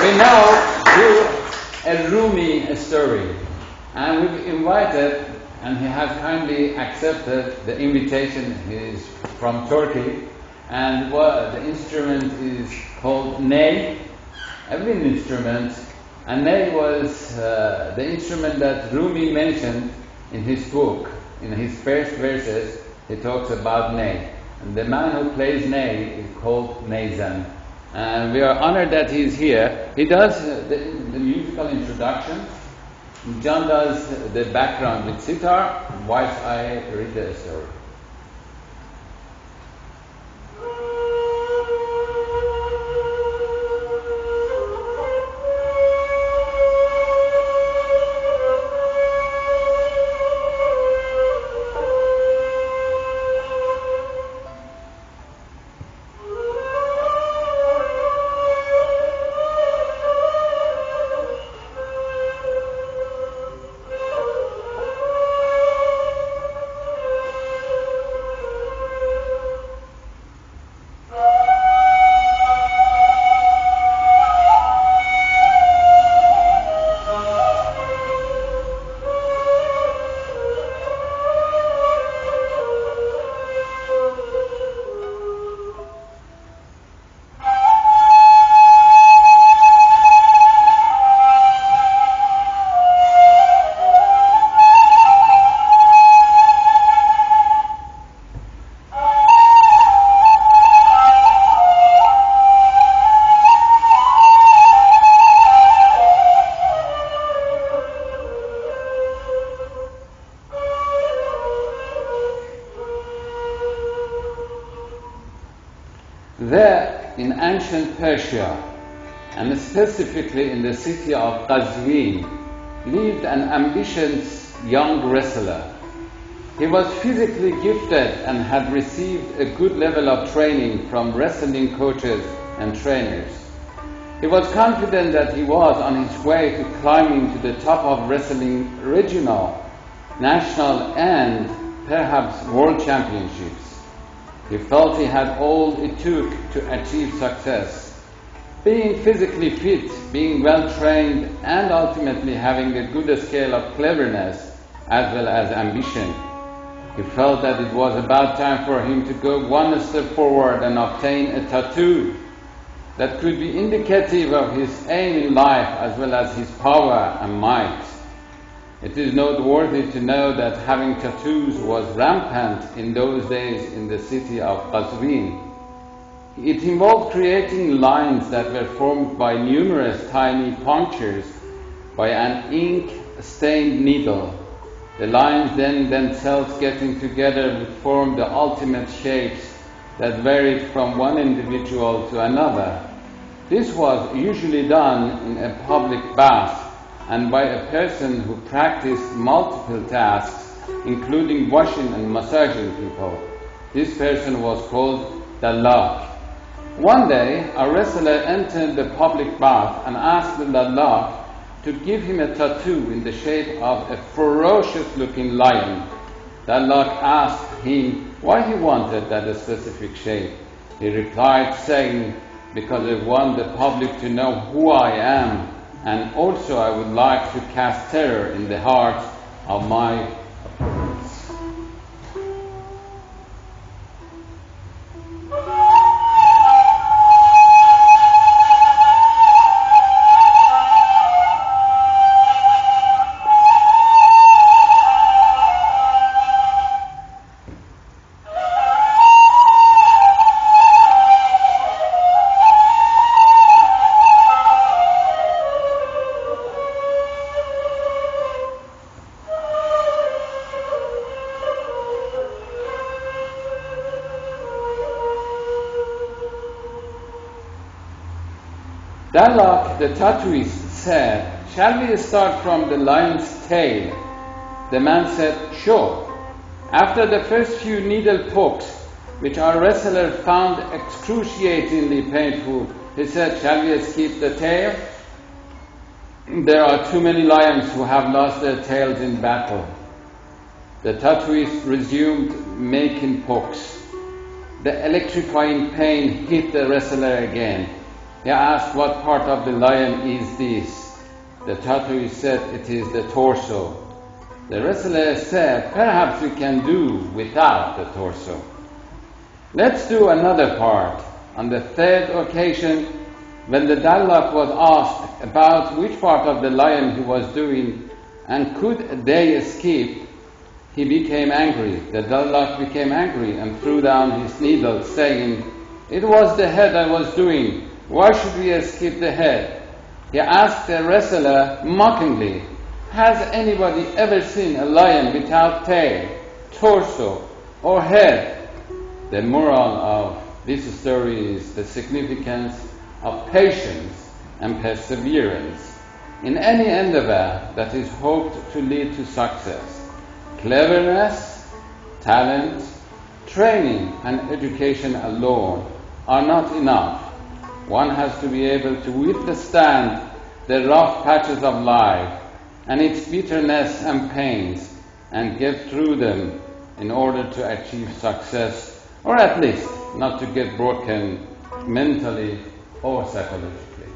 We now do a Rumi story, and we've invited, and he has kindly accepted the invitation. He is from Turkey, and the instrument is called ney, a wind instrument. And ney was the instrument that Rumi mentioned in his book. In his first verses, he talks about ney. And the man who plays ney is called Neyzen. And we are honored that he is here. He does the musical introduction. John does the background with sitar, whilst I read the story. There, in ancient Persia, and specifically in the city of Qazwin, lived an ambitious young wrestler. He was physically gifted and had received a good level of training from wrestling coaches and trainers. He was confident that he was on his way to climbing to the top of wrestling regional, national, and perhaps world championships. He felt he had all it took to achieve success. Being physically fit, being well trained, and ultimately having a good scale of cleverness as well as ambition, he felt that it was about time for him to go one step forward and obtain a tattoo that could be indicative of his aim in life as well as his power and might. It is noteworthy to know that having tattoos was rampant in those days in the city of Qazwin. It involved creating lines that were formed by numerous tiny punctures by an ink-stained needle. The lines then themselves getting together would form the ultimate shapes that varied from one individual to another. This was usually done in a public bath and by a person who practiced multiple tasks, including washing and massaging people. This person was called Dallak. One day, a wrestler entered the public bath and asked the Dallak to give him a tattoo in the shape of a ferocious-looking lion. Dallak asked him why he wanted that specific shape. He replied saying, "Because I want the public to know who I am, and also I would like to cast terror in the hearts of my opponents." Dallak, the tattooist, said, "Shall we start from the lion's tail?" The man said, "Sure." After the first few needle pokes, which our wrestler found excruciatingly painful, he said, "Shall we skip the tail? There are too many lions who have lost their tails in battle." The tattooist resumed making pokes. The electrifying pain hit the wrestler again. He asked, what part of the lion is this? The tattooist said, it is the torso. The wrestler said, perhaps we can do without the torso. Let's do another part. On the third occasion, when the Dallak was asked about which part of the lion he was doing and could they escape, he became angry. The Dallak became angry and threw down his needle, saying, it was the head I was doing. Why should we escape the head? He asked the wrestler mockingly, has anybody ever seen a lion without tail, torso, or head? The moral of this story is the significance of patience and perseverance in any endeavor that is hoped to lead to success. Cleverness, talent, training, and education alone are not enough. One has to be able to withstand the rough patches of life and its bitterness and pains and get through them in order to achieve success, or at least not to get broken mentally or psychologically.